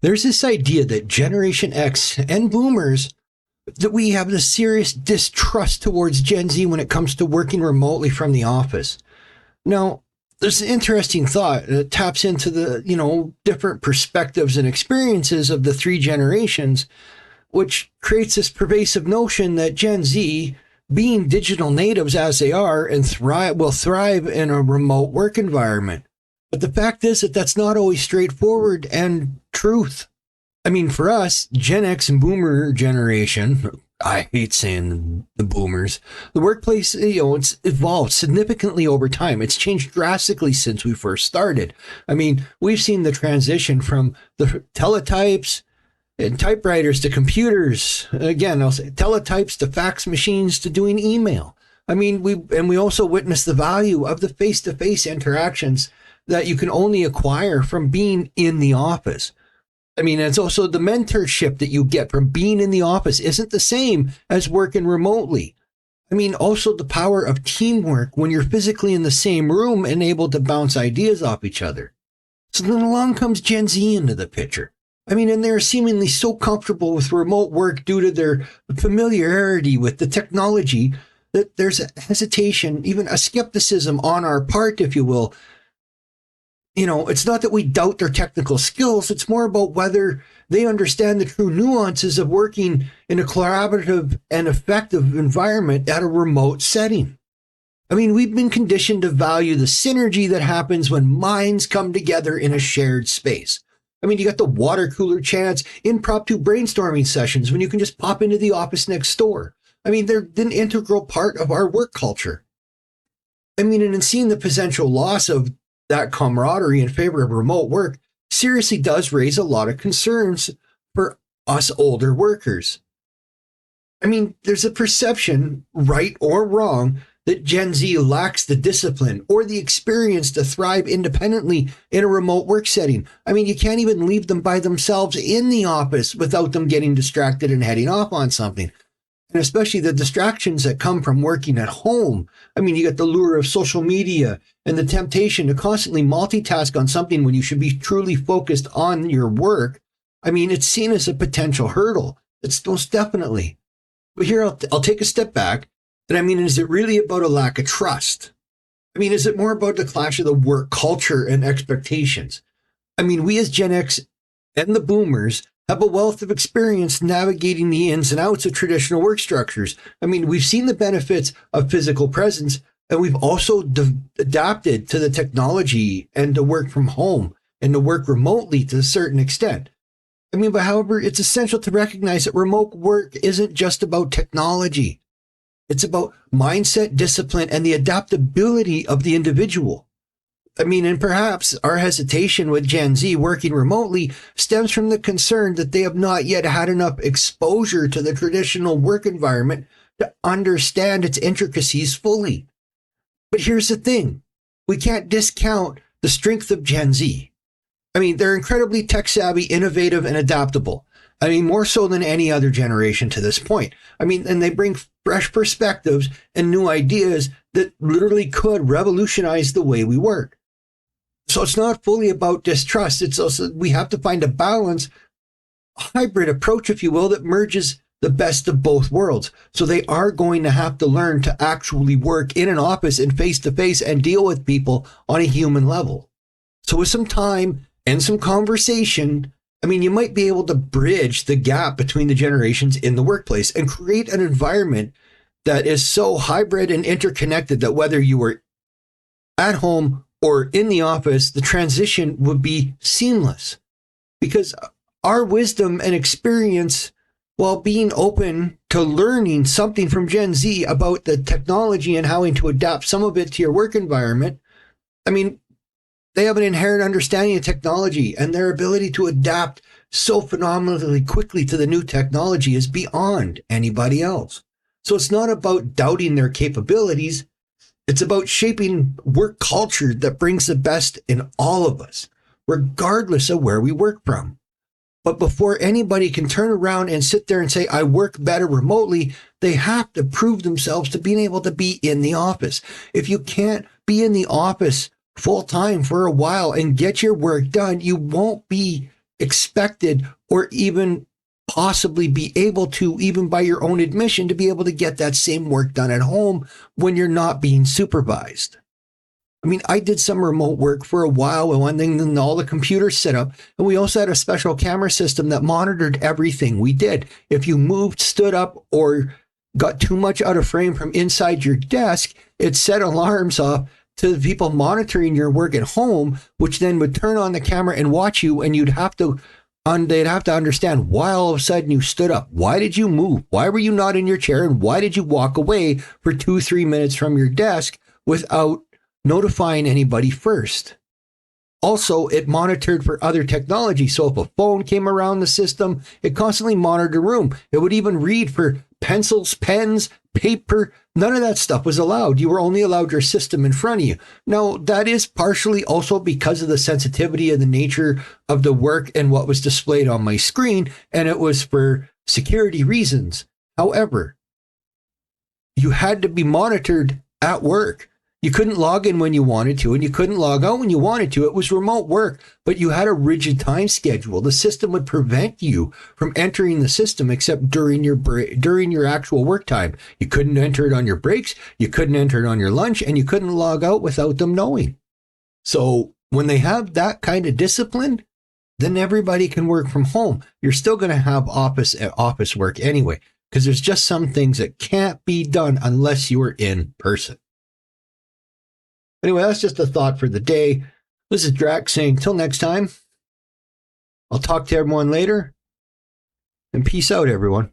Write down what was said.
There's this idea that Generation X and boomers, that we have this serious distrust towards Gen Z when it comes to working remotely from the office. Now, there's an interesting thought that taps into the, different perspectives and experiences of the three generations, which creates this pervasive notion that Gen Z, being digital natives as they are, and will thrive in a remote work environment. But the fact is that that's not always straightforward and truth. I mean, for us, Gen X and Boomer generation, I hate saying the boomers, the workplace, it's evolved significantly over time. It's changed drastically since we first started. I mean, we've seen the transition from the teletypes and typewriters to computers. Again, I'll say teletypes to fax machines to doing email. I mean, we also witnessed the value of the face-to-face interactions that you can only acquire from being in the office. I mean, it's also the mentorship that you get from being in the office isn't the same as working remotely. I mean, also the power of teamwork when you're physically in the same room and able to bounce ideas off each other. So then along comes Gen Z into the picture. I mean, and they're seemingly so comfortable with remote work due to their familiarity with the technology that there's a hesitation, even a skepticism on our part, if you will. It's not that we doubt their technical skills. It's more about whether they understand the true nuances of working in a collaborative and effective environment at a remote setting. I mean, we've been conditioned to value the synergy that happens when minds come together in a shared space. I mean, you got the water cooler chats, impromptu brainstorming sessions when you can just pop into the office next door. I mean, they're an integral part of our work culture. I mean, and in seeing the potential loss of that camaraderie in favor of remote work seriously does raise a lot of concerns for us older workers. I mean, there's a perception, right or wrong, that Gen Z lacks the discipline or the experience to thrive independently in a remote work setting. I mean, you can't even leave them by themselves in the office without them getting distracted and heading off on something. And especially the distractions that come from working at home. I mean, you got the lure of social media and the temptation to constantly multitask on something when you should be truly focused on your work. I mean, it's seen as a potential hurdle. It's most definitely. But here, I'll take a step back. And I mean, is it really about a lack of trust? I mean, is it more about the clash of the work culture and expectations? I mean, we as Gen X and the boomers have a wealth of experience navigating the ins and outs of traditional work structures. I mean, we've seen the benefits of physical presence, and we've also adapted to the technology and to work from home and to work remotely to a certain extent. I mean, but however, it's essential to recognize that remote work isn't just about technology. It's about mindset, discipline, and the adaptability of the individual. I mean, and perhaps our hesitation with Gen Z working remotely stems from the concern that they have not yet had enough exposure to the traditional work environment to understand its intricacies fully. But here's the thing. We can't discount the strength of Gen Z. I mean, they're incredibly tech-savvy, innovative, and adaptable. I mean, more so than any other generation to this point. I mean, and they bring fresh perspectives and new ideas that literally could revolutionize the way we work. So it's not fully about distrust. It's also, we have to find a balance, a hybrid approach, if you will, that merges the best of both worlds. So they are going to have to learn to actually work in an office and face to face and deal with people on a human level. So with some time and some conversation, I mean, you might be able to bridge the gap between the generations in the workplace and create an environment that is so hybrid and interconnected that whether you were at home or in the office, the transition would be seamless. Because our wisdom and experience, while being open to learning something from Gen Z about the technology and how to adapt some of it to your work environment, I mean, they have an inherent understanding of technology, and their ability to adapt so phenomenally quickly to the new technology is beyond anybody else. So it's not about doubting their capabilities. It's about shaping work culture that brings the best in all of us, regardless of where we work from. But before anybody can turn around and sit there and say, I work better remotely, they have to prove themselves to being able to be in the office. If you can't be in the office full time for a while and get your work done, you won't be expected or even possibly be able to, even by your own admission, to be able to get that same work done at home when you're not being supervised. I mean, I did some remote work for a while with one thing, then all the computers set up. And we also had a special camera system that monitored everything we did. If you moved, stood up, or got too much out of frame from inside your desk, it set alarms off to the people monitoring your work at home, which then would turn on the camera and watch you. And they'd have to understand why all of a sudden you stood up. Why did you move? Why were you not in your chair? And why did you walk away for 2-3 minutes from your desk without notifying anybody first? Also, it monitored for other technology. So if a phone came around the system, it constantly monitored the room. It would even read for pencils, pens, paper. None of that stuff was allowed. You were only allowed your system in front of you. Now, that is partially also because of the sensitivity and the nature of the work and what was displayed on my screen, and it was for security reasons. However, you had to be monitored at work. You couldn't log in when you wanted to, and you couldn't log out when you wanted to. It was remote work, but you had a rigid time schedule. The system would prevent you from entering the system except during your actual work time. You couldn't enter it on your breaks, you couldn't enter it on your lunch, and you couldn't log out without them knowing. So when they have that kind of discipline, then everybody can work from home. You're still going to have office work anyway, because there's just some things that can't be done unless you are in person. Anyway, that's just a thought for the day. This is Drax saying, till next time, I'll talk to everyone later, and peace out, everyone.